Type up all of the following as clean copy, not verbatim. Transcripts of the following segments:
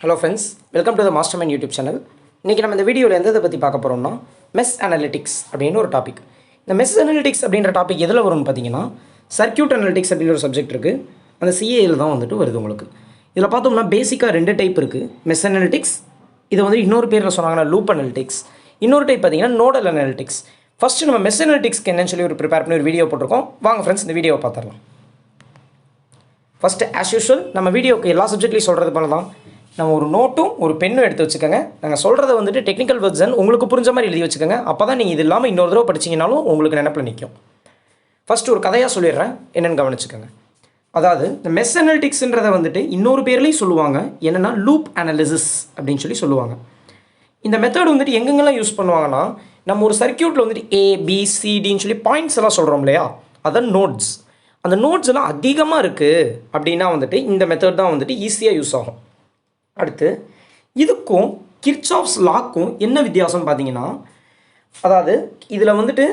Hello friends, welcome to the Mastermind YouTube channel. இன்றைக்கி நம்ம இந்த வீடியோவில் எதை பற்றி பார்க்க போகிறோம்னா மெஷ் அனலிட்டிக்ஸ் அப்படின்னு ஒரு டாபிக். இந்த மெஷ் அனலிட்டிக்ஸ் அப்படின்ற டாபிக் எதில் வரும்னு பார்த்தீங்கன்னா சர்க்யூட் அனலிட்டிக்ஸ் அப்படின்ற ஒரு சப்ஜெக்ட் இருக்குது. அந்த சிஏயில் தான் வந்துட்டு வருது உங்களுக்கு. இதில் பார்த்தோம்னா பேசிக்காக 2 டைப் இருக்குது. மெஷ் அனலிட்டிக்ஸ், இதை வந்து இன்னொரு பேரில் சொன்னாங்கன்னா லூப் அனலிட்டிக்ஸ். இன்னொரு டைப் பார்த்தீங்கன்னா நோடல் அனலிட்டிக்ஸ். ஃபஸ்ட்டு நம்ம மெஷ் அனலிட்டிக்ஸ்க்கு என்னன்னு சொல்லி ஒரு ப்ரிப்பேர் பண்ணி ஒரு வீடியோ போட்டிருக்கோம். வாங்க ஃப்ரெண்ட்ஸ் இந்த வீடியோவை பார்த்துடலாம். ஃபஸ்ட்டு ஆஸ் யூஷுவல் நம்ம வீடியோக்கு எல்லா சப்ஜெக்ட்லையும் சொல்கிறது போல தான் நம்ம ஒரு நோட்டும் ஒரு பெண்ணும் எடுத்து வச்சுக்கோங்க. நாங்கள் சொல்கிறத வந்துட்டு டெக்னிக்கல் வெர்ஷன் உங்களுக்கு புரிஞ்ச மாதிரி எழுதி வச்சுக்கோங்க. அப்போ தான் நீங்கள் இது இல்லாமல் இன்னொரு தடவை படிச்சிங்கனாலும் உங்களுக்கு நினைப்பில் நிற்கும். ஃபஸ்ட்டு ஒரு கதையாக சொல்லிடுறேன், என்னென்னு கவனிச்சுக்கோங்க. அதாவது இந்த மெஷ் அனலிட்டிக்ஸ்ன்றதை வந்துட்டு இன்னொரு பேர்லேயும் சொல்லுவாங்க, என்னென்னா லூப் அனாலிசிஸ் அப்படின்னு சொல்லி சொல்லுவாங்க. இந்த மெத்தட் வந்துட்டு எங்கெங்கெல்லாம் யூஸ் பண்ணுவாங்கன்னா, நம்ம ஒரு சர்க்யூட்டில் வந்துட்டு ABCDன்னு சொல்லி பாயிண்ட்ஸ் எல்லாம் சொல்கிறோம் இல்லையா, அதான் நோட்ஸ். அந்த நோட்ஸ் எல்லாம் அதிகமாக இருக்குது அப்படின்னா வந்துட்டு இந்த மெத்தட் தான் வந்துட்டு ஈஸியாக யூஸ் ஆகும். அடுத்து இதுக்கும் கிர்ச்சாஃப்ஸ் லாக்கும் என்ன வித்தியாசம்னு பார்த்தீங்கன்னா, அதாவது இதில் வந்துட்டு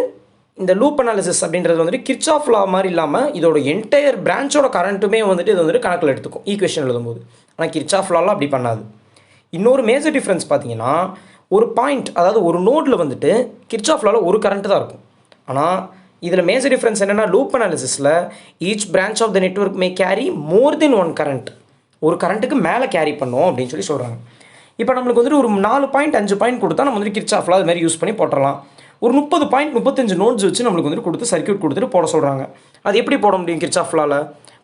இந்த லூப் அனாலிசிஸ் அப்படின்றது வந்துட்டு கிர்ச்சாஃப் லா மாதிரி இல்லாமல் இதோட என்டையர் பிரான்ச்சோட கரண்ட்டுமே வந்துட்டு இது வந்துட்டு கணக்கில் எடுத்துக்கும் ஈக்குவேஷன் எழுதும்போது. ஆனால் கிர்ச்சாஃப் லாலாம் அப்படி பண்ணாது. இன்னொரு மேஜர் டிஃப்ரென்ஸ் பார்த்தீங்கன்னா, ஒரு பாயிண்ட் அதாவது ஒரு நோடில் வந்துட்டு கிர்ச்சாஃப் லாவில் ஒரு கரண்ட்டு தான் இருக்கும். ஆனால் இதில் மேஜர் டிஃப்ரென்ஸ் என்னென்னா, லூப் அனாலிசிஸில் each branch of the network may carry more than one current. ஒரு கரண்ட்டுக்கு மேலே கேரி பண்ணோம் அப்படின்னு சொல்லி சொல்கிறாங்க. இப்போ நம்மளுக்கு வந்துட்டு ஒரு 4 பாயிண்ட் 5 பாயிண்ட் கொடுத்தா நம்ம வந்துட்டு கிர்ச்சாஃப்ல அது மாதிரி யூஸ் பண்ணி போட்டுடலாம். ஒரு 30 பாயிண்ட் 35 நோட்ஸ் வச்சு நம்மளுக்கு வந்துட்டு கொடுத்து சர்க்யூட் கொடுத்துட்டு போட சொல்கிறாங்க. அது எப்படி போட முடியும்? கிர்ச்சாஃப்லால்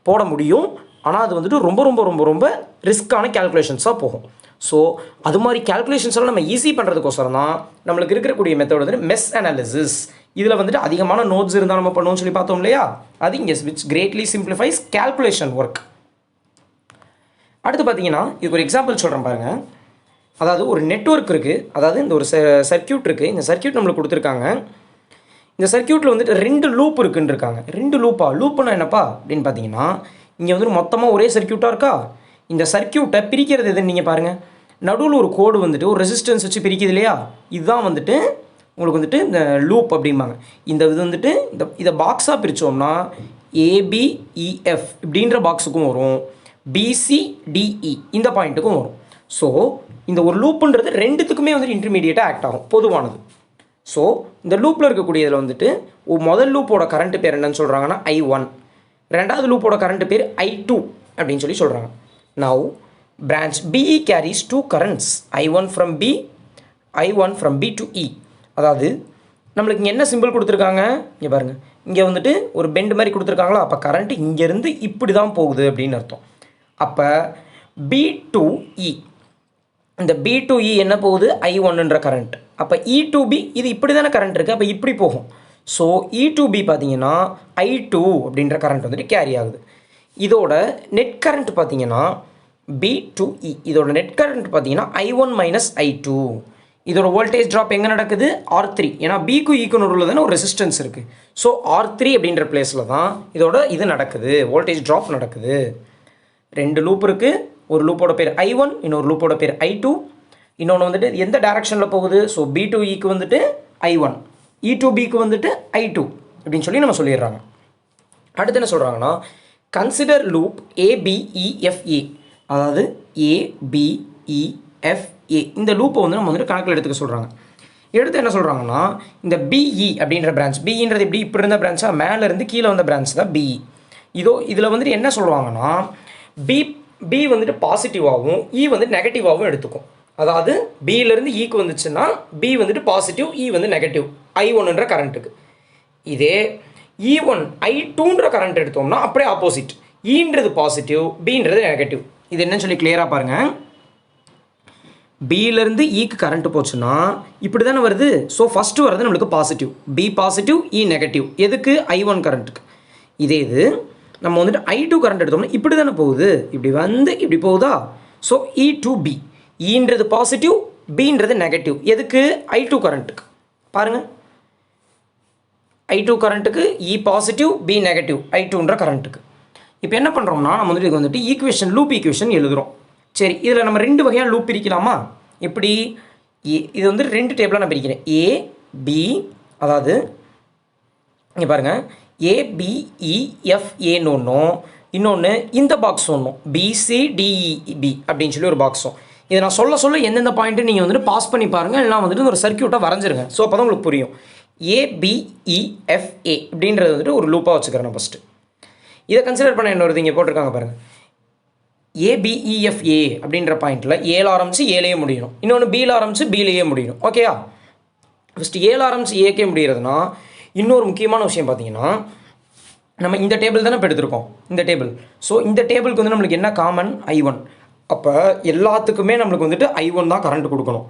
போட முடியும், ஆனால் அது வந்துட்டு ரொம்ப ரொம்ப ரொம்ப ரொம்ப ரிஸ்க்கான கேல்குலேஷன்ஸாக போகும். ஸோ அது மாதிரி கேல்குலேஷன்ஸ் எல்லாம் நம்ம ஈஸி பண்ணுறதுக்கோசரம் தான் நம்மளுக்கு இருக்கக்கூடிய மெத்தட் வந்துட்டு மெஷ் அனாலிசிஸ். இதில் வந்துட்டு அதிகமான நோட்ஸ் இருந்தால் நம்ம பண்ணுவோம்னு சொல்லி பார்த்தோம் இல்லையா, அது இங்கே which greatly simplifies calculation work. அடுத்து பார்த்தீங்கன்னா இதுக்கு ஒரு எக்ஸாம்பிள் சொல்கிறேன் பாருங்கள். அதாவது ஒரு நெட்வொர்க் இருக்குது, அதாவது இந்த ஒரு சர்க்யூட் இருக்குது. இந்த சர்க்யூட் நம்மளுக்கு கொடுத்துருக்காங்க. இந்த சர்க்யூட்டில் வந்துட்டு 2 லூப் இருக்குன்னு இருக்காங்க. 2 லூப்புன்னா என்னப்பா அப்படின்னு பார்த்தீங்கன்னா, இங்கே வந்துட்டு மொத்தமாக ஒரே சர்க்யூட்டாக இருக்கா. இந்த சர்க்யூட்டை பிரிக்கிறது எதுன்னு நீங்கள் பாருங்கள். நடுவில் ஒரு கோடு வந்துட்டு ஒரு ரெசிஸ்டன்ஸ் வச்சு பிரிக்குது இல்லையா, இதுதான் வந்துட்டு உங்களுக்கு வந்துட்டு இந்த லூப் அப்படிம்பாங்க. இந்த இது வந்துட்டு இதை பாக்ஸாக பிரித்தோம்னா ABEF இப்படின்ற பாக்ஸுக்கும் வரும், BCDE இந்த பாயிண்ட்டுக்கும் வரும். ஸோ இந்த ஒரு லூப்புன்றது ரெண்டுத்துக்குமே வந்துட்டு இன்டர்மீடியேட்டாக ஆக்ட் ஆகும், பொதுவானது. ஸோ இந்த லூப்பில் இருக்கக்கூடியதில் வந்துட்டு முதல் லூப்போட கரண்ட்டு பேர் என்னன்னு சொல்கிறாங்கன்னா I1, ரெண்டாவது லூப்போட கரண்ட்டு பேர் I2 அப்படின்னு சொல்லி சொல்கிறாங்க. Now branch BE carries 2 currents, I1 from B, I1 from B to E. அதாவது நம்மளுக்கு இங்கே என்ன சிம்பிள் கொடுத்துருக்காங்க இங்கே பாருங்கள். இங்கே வந்துட்டு ஒரு பெண்டு மாதிரி கொடுத்துருக்காங்களா, அப்போ கரண்ட்டு இங்கேருந்து இப்படி தான் போகுது அப்படின்னு அர்த்தம். அப்போ B to E, இந்த B to E என்ன போகுது? I1ன்ற கரண்ட். அப்போ E to B இது இப்படி தானே கரண்ட் இருக்குது, அப்போ இப்படி போகும். ஸோ E to B பார்த்தீங்கன்னா I2 அப்படின்ற கரண்ட் வந்துட்டு கேரி ஆகுது. இதோட நெட் கரண்ட் பார்த்தீங்கன்னா B to E, இதோட நெட் கரண்ட் பார்த்தீங்கன்னா I1 மைனஸ் I2. இதோட வோல்டேஜ் ட்ராப் எங்கே நடக்குது? R3. ஏன்னா பிக்கு ஈக்கு நடுவில் தானே ஒரு ரெசிஸ்டன்ஸ் இருக்குது. ஸோ R3 அப்படின்ற பிளேஸில் தான் இதோட இது நடக்குது, வோல்டேஜ் ட்ராப் நடக்குது. 2 லூப் இருக்குது. ஒரு லூப்போட பேர் I1, இன்னொரு லூப்போட பேர் I2. இன்னொன்று வந்துட்டு எந்த டைரக்ஷனில் போகுது? ஸோ B to Eக்கு வந்துட்டு I1, E to Bக்கு வந்துட்டு I2 அப்படின்னு சொல்லி நம்ம சொல்லிடுறாங்க. அடுத்து என்ன சொல்கிறாங்கன்னா, கன்சிடர் லூப் ABEFA, அதாவது ABEFA இந்த லூப்பை வந்து நம்ம வந்துட்டு கணக்கில் எடுத்துக்க சொல்கிறாங்க. எடுத்து என்ன சொல்கிறாங்கன்னா, இந்த BE அப்படின்ற பிரான்ச், BEன்றது எப்படி இப்படி இருந்த பிரான்ச்சாக மேலேருந்து கீழே வந்த பிரான்ச் தான் BE. இதில் வந்துட்டு என்ன சொல்லுவாங்கன்னா, B வந்துட்டு பாசிட்டிவாகவும் E வந்து நெகட்டிவாகவும் எடுத்துக்கும். அதாவது Bலேருந்து Eக்கு வந்துச்சுன்னா B வந்துட்டு பாசிட்டிவ், E வந்து நெகட்டிவ் I1ன்ற கரண்ட்டுக்கு. இதே E1 I2ன்ற கரண்ட் எடுத்தோம்னா அப்படியே ஆப்போசிட், Eன்றது பாசிட்டிவ், Bன்றது நெகட்டிவ். இது என்னன்னு சொல்லி கிளியராக பாருங்கள். Bலேருந்து Eக்கு கரண்ட்டு போச்சுன்னா இப்படி தானே வருது. ஸோ ஃபஸ்ட்டு வரது நம்மளுக்கு positive, B positive, E negative. எதுக்கு? I1 கரண்ட்டுக்கு. இது நம்ம வந்துட்டு I2 கரண்ட் எடுத்தோம்னா இப்படி தானே போகுது, இப்படி வந்து இப்படி போகுதா. ஸோ E to B, Eன்றது பாசிட்டிவ், Bன்றது நெகட்டிவ். எதுக்கு? I2 கரண்ட்டுக்கு. பாருங்கள், I2 கரண்ட்டுக்கு E பாசிட்டிவ், B நெகட்டிவ், I2ன்ற கரண்ட்டுக்கு. இப்போ என்ன பண்ணுறோம்னா, நம்ம வந்துட்டு இது வந்துட்டு ஈக்குவேஷன், லூப் ஈக்குவேஷன் எழுதுகிறோம். சரி, இதில் நம்ம 2 வகையாக லூப் பிரிக்கலாமா? எப்படி? இது வந்து 2 டேபிளாக நான் பிரிக்கிறேன். A B, அதாவது இங்கே பாருங்கள், ABEFAன்னு ஒன்றும், இன்னொன்று இந்த பாக்ஸ் ஒன்றும் BCDEB அப்படின்னு சொல்லி ஒரு பாக்ஸும். இதை நான் சொல்ல எந்தெந்த பாயிண்ட்டு நீங்கள் வந்துட்டு பாஸ் பண்ணி பாருங்கள், இல்லைனா வந்துட்டு ஒரு சர்க்யூட்டை வரைஞ்சிருங்க. ஸோ அப்போ தான் உங்களுக்கு புரியும். ABEFA அப்படின்றது வந்துட்டு ஒரு லூப்பாக வச்சுக்கிறேன் நான் ஃபஸ்ட்டு. இதை கன்சிடர் பண்ண இன்னொரு இங்கே போட்டிருக்காங்க பாருங்கள். ABEFA அப்படின்ற பாயிண்ட்டில் ஏல ஆரம்பிச்சு ஏலையே முடியணும், இன்னொன்று பியில் ஆரம்பிச்சு பியிலேயே முடியணும். ஓகேயா? ஃபஸ்ட்டு ஏல ஆரம்பிச்சு ஏக்கே முடிகிறதுனா இன்னொரு முக்கியமான விஷயம் பார்த்தீங்கன்னா, நம்ம இந்த டேபிள் தானே இப்போ எடுத்திருக்கோம், இந்த டேபிள். ஸோ இந்த டேபிளுக்கு வந்து நம்மளுக்கு என்ன காமன்? I1. அப்போ எல்லாத்துக்குமே நம்மளுக்கு வந்துட்டு I1 தான் கரண்ட் கொடுக்கணும்.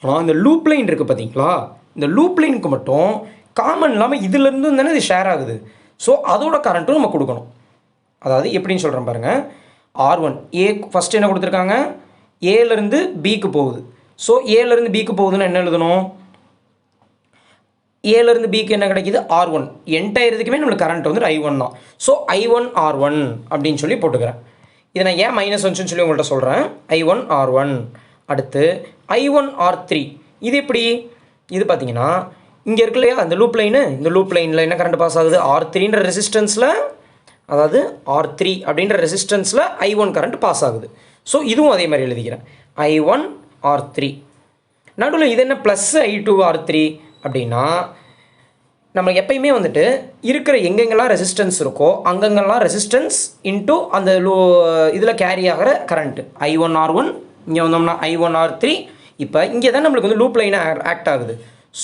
ஆனால் இந்த லூப் லைன் இருக்குது பார்த்தீங்களா, இந்த லூப் லைனுக்கு மட்டும் காமன் இல்லாமல் இதுலேருந்து தானே இது ஷேர் ஆகுது. ஸோ அதோட கரண்ட்டும் நம்ம கொடுக்கணும். அதாவது எப்படின்னு சொல்கிறேன் பாருங்கள். R1 ஏ ஃபஸ்ட்டு என்ன கொடுத்துருக்காங்க? ஏலேருந்து பிக்கு போகுது. ஸோ ஏலேருந்து பிக்கு போகுதுன்னு என்ன எழுதணும்? ஏலேருந்து பிக்கு என்ன கிடைக்கிது? R1. என்டையர் இதுக்குமே நம்மளுக்கு கரண்ட் வந்து I1 தான். ஸோ I1 R1 அப்படின்னு சொல்லி போட்டுக்கிறேன். இதை நான் ஏன் மைனஸ் வந்துச்சுன்னு சொல்லி உங்கள்கிட்ட சொல்கிறேன். I1 R1. அடுத்து I1 R3. இது எப்படி? இது பார்த்தீங்கன்னா இங்கே இருக்கு இல்லையா அந்த லூப் லைனு, இந்த லூப் லைனில் என்ன கரண்ட் பாஸ் ஆகுது? R3ன்ற ரெசிஸ்டன்ஸில், அதாவது R3 அப்படின்ற ரெசிஸ்டன்ஸில் I1 கரண்ட் பாஸ் ஆகுது. ஸோ இதுவும் அதே மாதிரி எழுதிக்கிறேன். I1 R3. நடுவில் இது என்ன ப்ளஸ் I2 R3 அப்படின்னா, நம்ம எப்பயுமே வந்துட்டு இருக்கிற எங்கெங்கெல்லாம் ரெசிஸ்டன்ஸ் இருக்கோ அங்கங்கெல்லாம் ரெசிஸ்டன்ஸ் இன்ட்டு அந்த இதில் கேரி ஆகிற கரண்ட்டு I1 R1. இங்கே வந்தோம்னா I1 R3. இப்போ இங்கே தான் நம்மளுக்கு வந்து லூப் லைனை ஆக்ட் ஆகுது.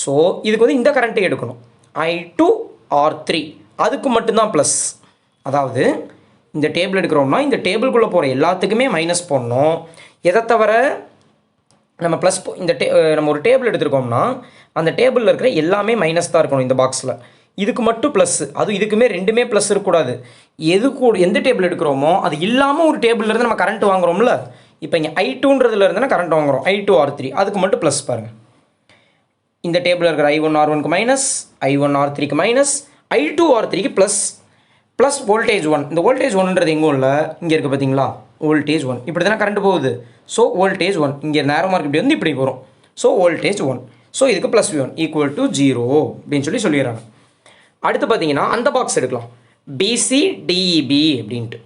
ஸோ இதுக்கு வந்து இந்த கரண்ட்டை எடுக்கணும், I2 R3. அதுக்கு மட்டும்தான் ப்ளஸ். அதாவது இந்த டேபிள் எடுக்கிறோம்னா இந்த டேபிளுக்குள்ளே போகிற எல்லாத்துக்குமே மைனஸ் போடணும். எதை தவிர நம்ம ப்ளஸ் நம்ம ஒரு டேபிள் எடுத்துருக்கோம்னா அந்த டேபிளில் இருக்கிற எல்லாமே மைனஸ் தான் இருக்கணும் இந்த பாக்ஸில். இதுக்கு மட்டும் ப்ளஸ்ஸு, அதுவும் இதுக்குமே ரெண்டுமே ப்ளஸ் இருக்கக்கூடாது. எந்த டேபிள் எடுக்கிறோமோ அது இல்லாமல் ஒரு டேபிள்லேருந்து நம்ம கரண்ட் வாங்குகிறோம்ல, இப்போ இங்கே I2ன்றதுல இருந்தால் கரண்ட் வாங்குகிறோம், I2 R3. அதுக்கு மட்டும் ப்ளஸ் பாருங்கள். இந்த டேபிளில் இருக்கிற I1 R1க்கு மைனஸ், I1 R3க்கு மைனஸ், I2 R3க்கு ப்ளஸ். Plus voltage 1. இந்த வோல்டேஜ் 1ன்றது எங்கே இல்லை, இங்கே இருக்குது பார்த்தீங்களா, வோல்டேஜ் 1. இப்படி தானே கரண்ட் போகுது. ஸோ வோல்டேஜ் 1 இங்கே நேரோ மார்க் இப்படி வந்து இப்படி வரும். So voltage 1. ஸோ இதுக்கு ப்ளஸ் V1 ஈக்குவல் டு 0 அப்படின்னு சொல்லிடுறாங்க. அடுத்து பார்த்தீங்கன்னா அந்த பாக்ஸ் எடுக்கலாம், BCDEB அப்படின்ட்டு.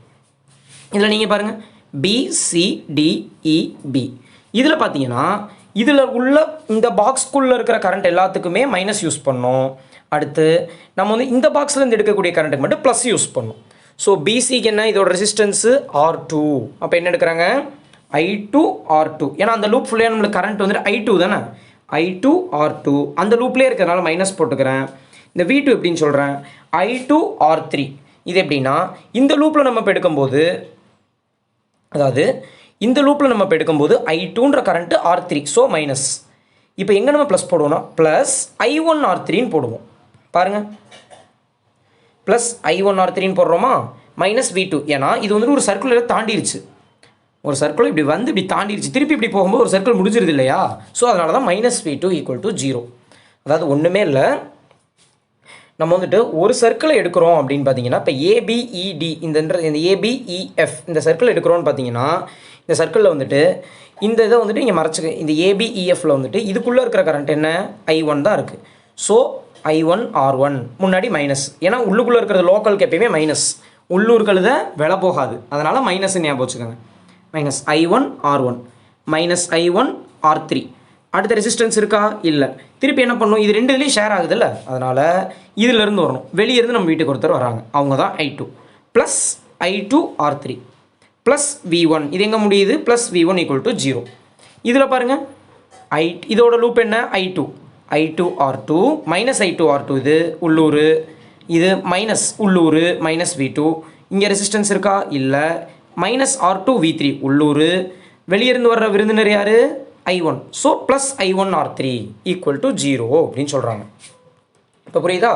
இதில் நீங்கள் பாருங்கள் BCDEB. இதில் பார்த்தீங்கன்னா இதில் உள்ள இந்த பாக்ஸ்க்குள்ளே இருக்கிற கரண்ட் எல்லாத்துக்குமே மைனஸ் யூஸ் பண்ணோம். அடுத்து நம்ம வந்து இந்த பாக்ஸ்லேருந்து எடுக்கக்கூடிய கரண்ட்டுக்கு மட்டும் ப்ளஸ் யூஸ் பண்ணோம். ஸோ பிசிக்கு என்ன, இதோட ரெசிஸ்டன்ஸு R2. அப்போ என்ன எடுக்கிறாங்க? I2 R2. ஏன்னா அந்த லூப் ஃபுல்லாக நம்மளுக்கு கரண்ட் வந்துட்டு I2 தானே, I2 R2. அந்த லூப்லேயே இருக்கிறதுனால மைனஸ் போட்டுக்கிறேன். இந்த V2 எப்படின்னு சொல்கிறேன், I2 R3. இது எப்படின்னா இந்த லூப்பில் நம்ம இப்போ எடுக்கும்போது, அதாவது இந்த லூப்பில் நம்ம இப்போ எடுக்கும்போது I2ன்ற கரண்ட்டு R3. So minus. இப்போ எங்கே நம்ம ப்ளஸ் போடுவோம்னா ப்ளஸ் I1 R3ன்னு போடுவோம். பாருங்கள், ப்ளஸ் I1 R3ன்னு போடுறோமா, மைனஸ் V2. ஏன்னா இது வந்துட்டு ஒரு சர்க்குலரை தாண்டிடுச்சு, ஒரு சர்க்கிள் இப்படி வந்து இப்படி தாண்டிடுச்சு, திருப்பி இப்படி போகும்போது ஒரு சர்க்கிள் முடிஞ்சிருது இல்லையா. ஸோ அதனால தான் மைனஸ் V2 ஈக்குவல் டு 0. அதாவது ஒன்றுமே இல்லை, நம்ம வந்துட்டு ஒரு சர்க்கிளை எடுக்கிறோம் அப்படின்னு பார்த்தீங்கன்னா, இப்போ ABED இந்த ABEF இந்த சர்க்கிள் எடுக்கிறோன்னு பார்த்தீங்கன்னா, இந்த சர்க்கிளில் வந்துட்டு இந்த இதை வந்துட்டு இங்கே மறைச்சிக்க, இந்த ABEFல வந்துட்டு இதுக்குள்ளே இருக்கிற கரண்ட் என்ன, I1 தான் இருக்குது. ஸோ I1 R1 முன்னாடி மைனஸ், ஏன்னா உள்ளுக்குள்ளே இருக்கிறது லோக்கலுக்கு எப்பயுமே மைனஸ், உள்ளூர்கள்த விலை போகாது, அதனால் மைனஸ் ஞாபகம் வச்சுக்கோங்க. Minus I1 R1 minus I1 R3. அடுத்த ரெசிஸ்டன்ஸ் இருக்கா, இல்லை. திருப்பி என்ன பண்ணணும், இது ரெண்டு இதுலேயும் ஷேர் ஆகுதுல்ல, அதனால் இதிலேருந்து வரணும், வெளியிருந்து நம்ம வீட்டுக்கு ஒருத்தர் வராங்க, அவங்க தான் I2 plus I2 R3 plus V1. இது எங்கே முடியுது, ப்ளஸ் V1 ஈக்குவல் டு 0. இதில் பாருங்கள் இதோட லூப் என்ன, I2 R2 minus I2 R2. இது உள்ளூர், இது மைனஸ் உள்ளூர், மைனஸ் V2. இங்கே ரெசிஸ்டன்ஸ் இருக்கா, இல்லை. மைனஸ் R2 V3 உள்ளூர், வெளியிருந்து வர்ற விருந்தினர் யார், I1. So plus I1 R3 equal to 0 அப்படின்னு சொல்கிறாங்க. இப்போ புரியுதா?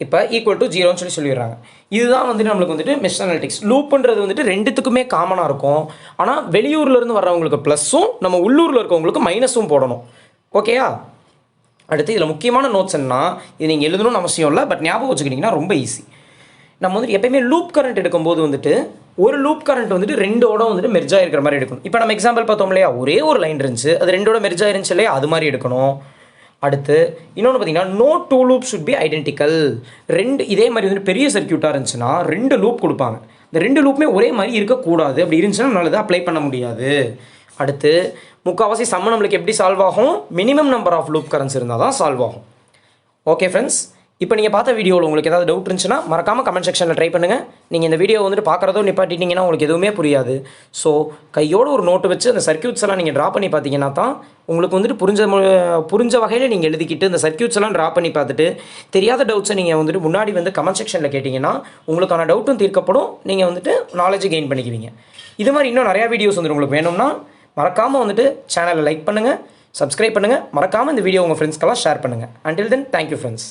இப்போ ஈக்குவல் டு 0ன்னு சொல்லிடுறாங்க. இதுதான் வந்துட்டு நம்மளுக்கு வந்துட்டு மெஷ் அனாலிட்டிக்ஸ். லூப்புன்றது வந்துட்டு ரெண்டுத்துக்குமே காமனாக இருக்கும். ஆனால் வெளியூர்லேருந்து வர்றவங்களுக்கு ப்ளஸ்ஸும் நம்ம உள்ளூரில் இருக்கவங்களுக்கு மைனஸும் போடணும். ஓகேயா? அடுத்து இதில் முக்கியமான நோட்ஸ் என்ன, இது நீங்கள் எழுதணும்னு அவசியம் இல்லை, பட் ஞாபகம் வச்சுக்கிட்டிங்கன்னா ரொம்ப ஈஸி. நம்ம வந்துட்டு எப்பயுமே லூப் கரண்ட் எடுக்கும்போது வந்துட்டு ஒரு லூப் கரண்ட் வந்துட்டு ரெண்டோட வந்துட்டு மெர்ஜ் ஆகிருக்கிற மாதிரி எடுக்கணும். இப்போ நம்ம எக்ஸாம்பிள் பார்த்தோம் இல்லையா, ஒரே ஒரு லைன் இருந்துச்சு, அது ரெண்டோட மெர்ஜ் ஆயிருந்துச்சு இல்லையா, அது மாதிரி எடுக்கணும். அடுத்து இன்னொன்று பார்த்தீங்கன்னா, no two loop should be identical. இதே மாதிரி வந்துட்டு பெரிய சர்க்யூட்டாக இருந்துச்சுன்னா 2 லூப் கொடுப்பாங்க. இந்த 2 லூப்புமே ஒரே மாதிரி இருக்கக்கூடாது. அப்படி இருந்துச்சுன்னா நம்மளால அப்ளை பண்ண முடியாது. அடுத்து முக்கால்வாசி சம் நம்மளுக்கு எப்படி சால்வ் ஆகும், minimum number of loop currents இருந்தால் தான் சால்வ் ஆகும். ஓகே ஃப்ரெண்ட்ஸ், இப்போ நீங்கள் பார்த்த வீடியோவில் உங்களுக்கு ஏதாவது டவுட் இருந்துச்சுன்னா மறக்காமல் கமெண்ட் செக்ஷனில் ட்ரை பண்ணுங்கள். நீங்கள் இந்த வீடியோ வந்துட்டு பார்க்குறதோ நிப்பாட்டிட்டீங்கன்னா உங்களுக்கு எதுவுமே புரியாது. ஸோ கையோடு ஒரு நோட்டு வச்சு அந்த சர்க்யூட்ஸ் எல்லாம் நீங்கள் ட்ரா பண்ணி பார்த்தீங்கன்னா தான் உங்களுக்கு வந்துட்டு புரிஞ்ச வகையில் நீங்கள் எழுதிக்கிட்டு இந்த சர்க்யூட்ஸ் எல்லாம் ட்ரா பண்ணி பார்த்துட்டு தெரியாத டவுட்ஸை நீங்கள் வந்துட்டு முன்னாடி வந்து கமெண்ட் செக்ஷனில் கேட்டிங்கன்னா உங்களுக்கான டவுட்டும் தீர்க்கப்படும். நீங்கள் வந்துட்டு நாலேஜ் கெயின் பண்ணிக்குவீங்க. இது மாதிரி இன்னும் நிறையா வீடியோஸ் வந்துட்டு உங்களுக்கு வேணும்னா மறக்காமல் வந்துட்டு சேனலை லைக் பண்ணுங்கள், சப்ஸ்கிரைப் பண்ணுங்கள். மறக்காமல் இந்த வீடியோ உங்கள் ஃப்ரெண்ட்ஸ்க்கெல்லாம் ஷேர் பண்ணுங்கள். Until then, thank you friends.